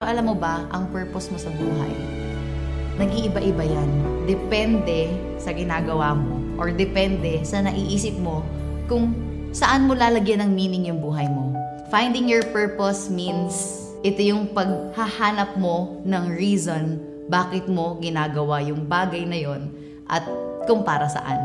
Alam mo ba, ang purpose mo sa buhay, nag-iiba-iba yan. Depende sa ginagawa mo or depende sa naiisip mo kung saan mo lalagyan ng meaning yung buhay mo. Finding your purpose means ito yung paghahanap mo ng reason bakit mo ginagawa yung bagay na yon at kung para saan.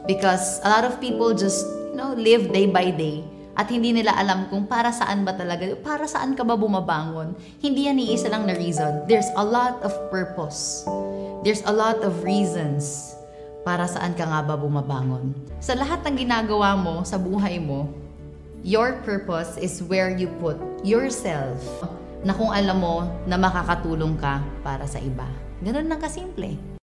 Because a lot of people just, live day by day at hindi nila alam kung para saan ba talaga, para saan ka ba bumabangon. Hindi yan iisa lang na reason. There's a lot of purpose. There's a lot of reasons para saan ka nga ba bumabangon. Sa lahat ng ginagawa mo sa buhay mo, your purpose is where you put yourself na kung alam mo na makakatulong ka para sa iba. Ganun lang kasimple.